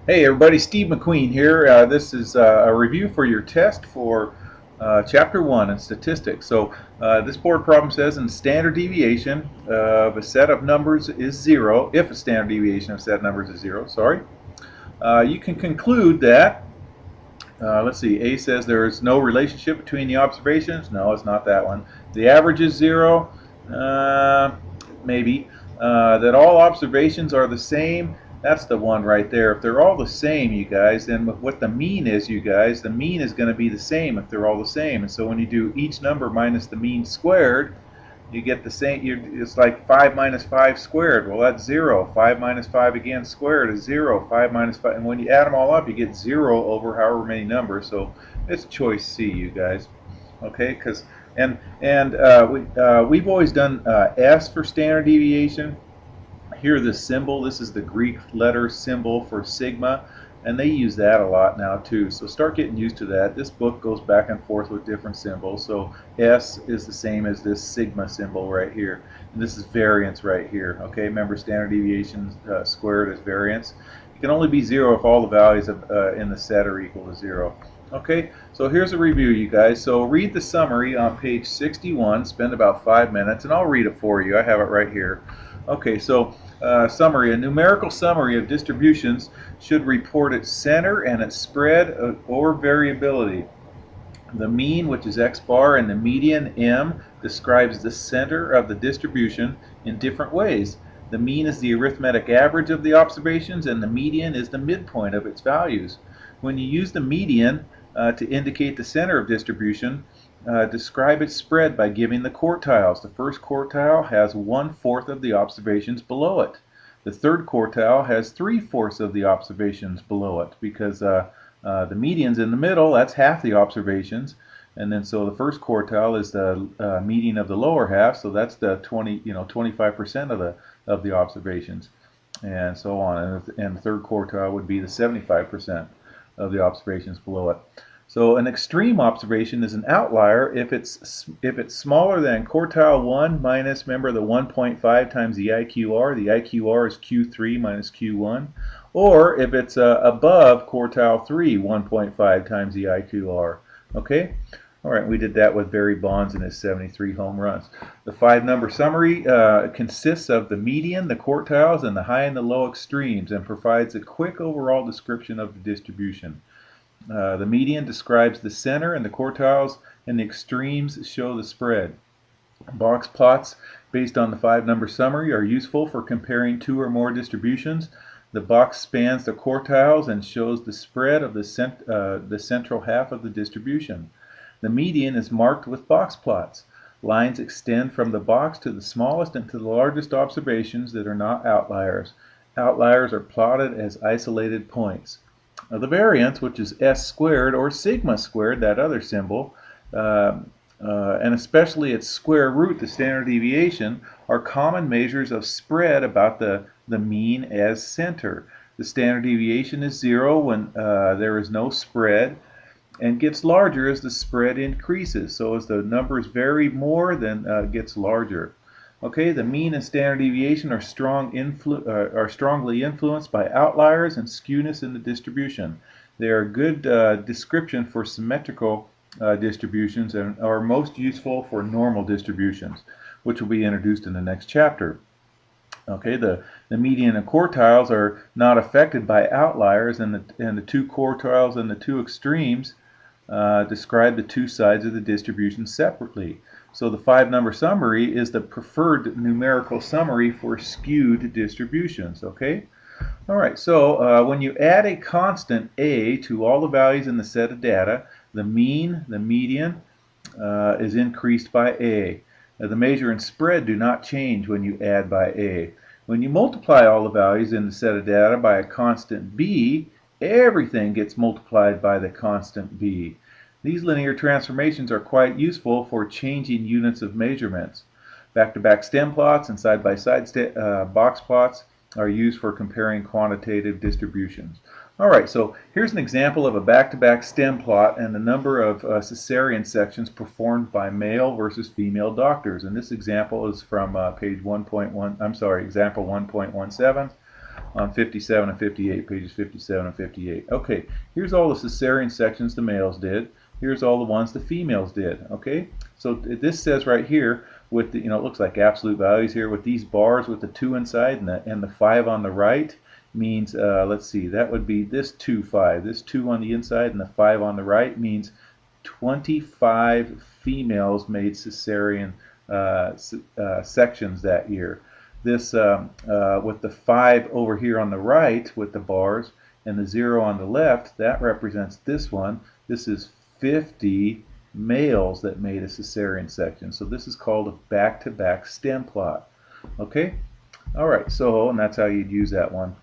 Hey everybody, Steve McQueen here. This is a review for your test for Chapter 1 in Statistics. So this board problem says in standard deviation of a set of numbers is 0, if a standard deviation of a set of numbers is 0, you can conclude that, let's see, A says there is no relationship between the observations. No, it's not that one. The average is 0, maybe. That all observations are the same. That's the one right there. If they're all the same, you guys, then what the mean is, you guys, the mean is going to be the same if they're all the same. And so when you do each number minus the mean squared, you get the same. It's like 5 minus 5 squared. Well, that's 0. 5 minus 5 again squared is 0. 5 minus 5. And when you add them all up, you get 0 over however many numbers. So it's choice C, you guys. Okay, because we've always done S for standard deviation. Here, this symbol, this is the Greek letter symbol for sigma, and they use that a lot now too. So start getting used to that. This book goes back and forth with different symbols. So S is the same as this sigma symbol right here. And this is variance right here. Okay, remember standard deviation squared is variance. It can only be 0 if all the values in the set are equal to 0. Okay, so here's a review, you guys. So read the summary on page 61, spend about 5 minutes, and I'll read it for you. I have it right here. Okay, so summary. A numerical summary of distributions should report its center and its spread or variability. The mean, which is x bar, and the median, m, describes the center of the distribution in different ways. The mean is the arithmetic average of the observations, and the median is the midpoint of its values. When you use the median to indicate the center of distribution, describe its spread by giving the quartiles. The first quartile has 1/4 of the observations below it. The third quartile has 3/4 of the observations below it, because the median's in the middle. That's half the observations, and then so the first quartile is the median of the lower half. So that's the 25% of the observations, and so on. And the third quartile would be the 75% of the observations below it. So an extreme observation is an outlier if it's smaller than quartile 1 minus, remember, the 1.5 times the IQR. The IQR is Q3 minus Q1. Or if it's above quartile 3, 1.5 times the IQR. Okay? All right, we did that with Barry Bonds and his 73 home runs. The 5-number summary consists of the median, the quartiles, and the high and the low extremes, and provides a quick overall description of the distribution. The median describes the center, and the quartiles and the extremes show the spread. Box plots based on the 5-number summary are useful for comparing 2 or more distributions. The box spans the quartiles and shows the spread of the central half of the distribution. The median is marked with box plots. Lines extend from the box to the smallest and to the largest observations that are not outliers. Outliers are plotted as isolated points. The variance, which is S squared or sigma squared, that other symbol, and especially its square root, the standard deviation, are common measures of spread about the mean as center. The standard deviation is 0 when there is no spread, and gets larger as the spread increases. So as the numbers vary more, then it gets larger. Okay, the mean and standard deviation are strongly influenced by outliers and skewness in the distribution. They are a good description for symmetrical distributions and are most useful for normal distributions, which will be introduced in the next chapter. Okay, the median and quartiles are not affected by outliers, and the 2 quartiles and the 2 extremes describe the 2 sides of the distribution separately. So the 5-number summary is the preferred numerical summary for skewed distributions. Okay? All right, so when you add a constant A to all the values in the set of data, the mean, the median, is increased by A. Now, the measure and spread do not change when you add by A. When you multiply all the values in the set of data by a constant B, everything gets multiplied by the constant B. These linear transformations are quite useful for changing units of measurements. Back-to-back stem plots and side-by-side box plots are used for comparing quantitative distributions. Alright, so here's an example of a back-to-back stem plot and the number of cesarean sections performed by male versus female doctors. And this example is from page 1.1, I'm sorry, example 1.17. on 57 and 58, pages 57 and 58. Okay, here's all the cesarean sections the males did. Here's all the ones the females did. Okay, so this says right here with the, it looks like absolute values here with these bars with the 2 inside and the 5 on the right means, let's see, that would be this 2, 5. This 2 on the inside and the 5 on the right means 25 females made cesarean sections that year. This with the 5 over here on the right with the bars and the 0 on the left, that represents this one. This is 50 males that made a cesarean section. So this is called a back-to-back stem plot. Okay, all right. So and that's how you'd use that one.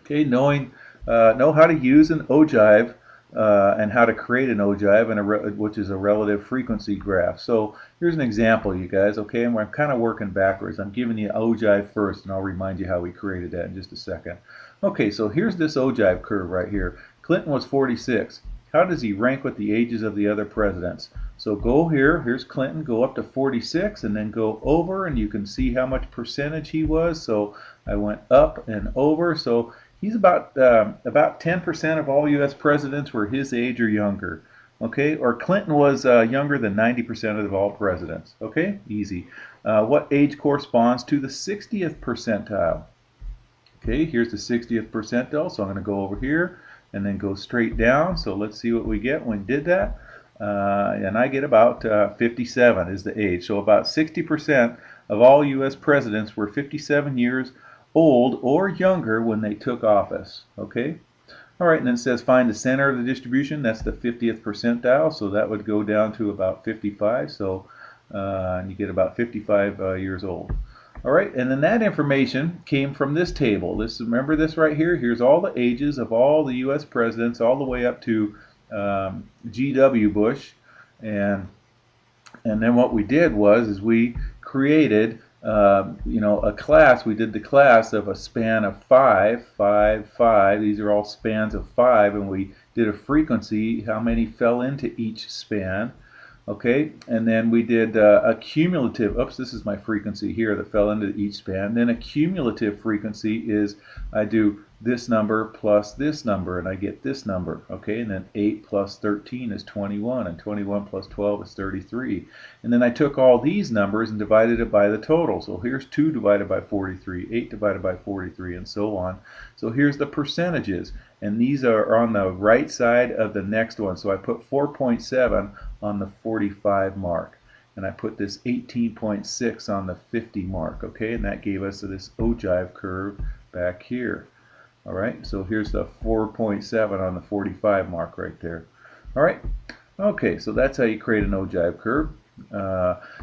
Okay, know how to use an ogive and how to create an ogive, which is a relative frequency graph. So here's an example, you guys. Okay, and I'm kind of working backwards. I'm giving you ogive first, and I'll remind you how we created that in just a second. Okay, so here's this ogive curve right here. Clinton was 46. How does he rank with the ages of the other presidents? So go here, here's Clinton, go up to 46 and then go over, and you can see how much percentage he was. So I went up and over. So he's about 10% of all U.S. presidents were his age or younger. Okay, or Clinton was younger than 90% of all presidents. Okay, easy. What age corresponds to the 60th percentile? Okay, here's the 60th percentile, so I'm going to go over here and then go straight down. So let's see what we get when we did that. And I get about 57 is the age. So about 60% of all U.S. presidents were 57 years old or younger when they took office. Okay. All right, and then it says find the center of the distribution. That's the 50th percentile, so that would go down to about 55. So and you get about 55 years old. All right, and then that information came from this table. Remember this right here? Here's all the ages of all the U.S. presidents, all the way up to G.W. Bush, and then what we did is we created a class. We did the class of a span of 5, 5, 5. These are all spans of 5, and we did a frequency, how many fell into each span. Okay, and then we did a cumulative, oops, this is my frequency here that fell into each span. Then a cumulative frequency is I do this number plus this number, and I get this number. Okay, and then 8 plus 13 is 21, and 21 plus 12 is 33. And then I took all these numbers and divided it by the total. So here's 2 divided by 43, 8 divided by 43, and so on. So here's the percentages, and these are on the right side of the next one. So I put 4.7 on the 45 mark, and I put this 18.6 on the 50 mark. Okay, and that gave us this ogive curve back here. All right, so here's the 4.7 on the 45 mark right there. All right, okay, so that's how you create an ogive curve.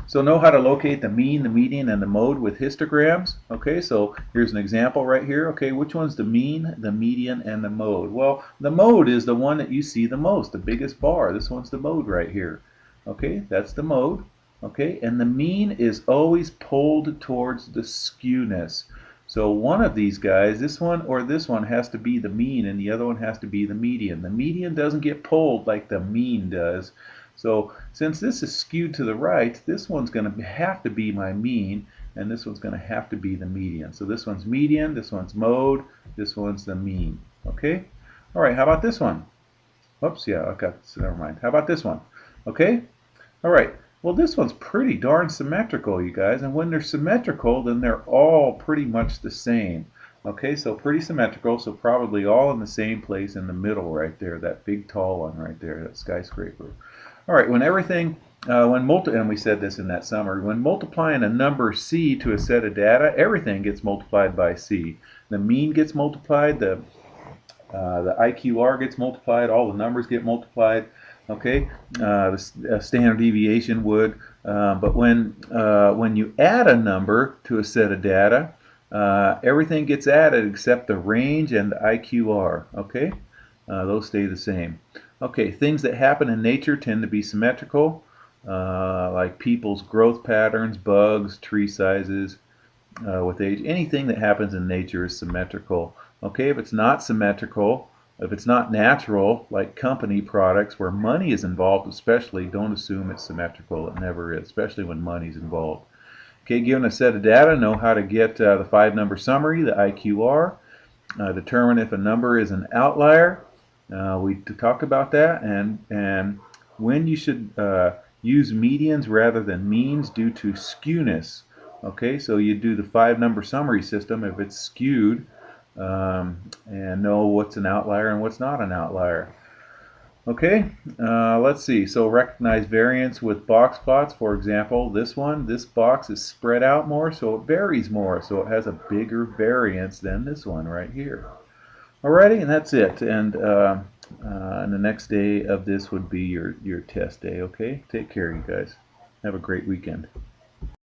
So know how to locate the mean, the median, and the mode with histograms. Okay, so here's an example right here. Okay, which one's the mean, the median, and the mode? Well, the mode is the one that you see the most, the biggest bar. This one's the mode right here. Okay, that's the mode. Okay, and the mean is always pulled towards the skewness. So one of these guys, this one or this one, has to be the mean, and the other one has to be the median. The median doesn't get pulled like the mean does. So since this is skewed to the right, this one's going to have to be my mean, and this one's going to have to be the median. So this one's median, this one's mode, this one's the mean. Okay? All right, how about this one? Whoops, yeah, okay, so never mind. How about this one? Okay? All right. Well, this one's pretty darn symmetrical, you guys, and when they're symmetrical, then they're all pretty much the same. Okay, so pretty symmetrical, so probably all in the same place in the middle right there, that big tall one right there, that skyscraper. All right, when everything, and we said this in that summary, when multiplying a number C to a set of data, everything gets multiplied by C. The mean gets multiplied, the IQR gets multiplied, all the numbers get multiplied. Okay, the standard deviation would, but when you add a number to a set of data, everything gets added except the range and the IQR. Okay, those stay the same. Okay, things that happen in nature tend to be symmetrical, like people's growth patterns, bugs, tree sizes with age. Anything that happens in nature is symmetrical. Okay, if it's not symmetrical, if it's not natural, like company products where money is involved especially, don't assume it's symmetrical. It never is, especially when money is involved. Okay, given a set of data, know how to get the 5-number summary, the IQR. determine if a number is an outlier. We talk about that, and when you should use medians rather than means due to skewness. Okay, so you do the 5-number summary system if it's skewed, and know what's an outlier and what's not an outlier. Okay, let's see. So recognize variance with box plots. For example, this box is spread out more, so it varies more. So it has a bigger variance than this one right here. Alrighty, and that's it. And the next day of this would be your test day. Okay, take care, you guys. Have a great weekend.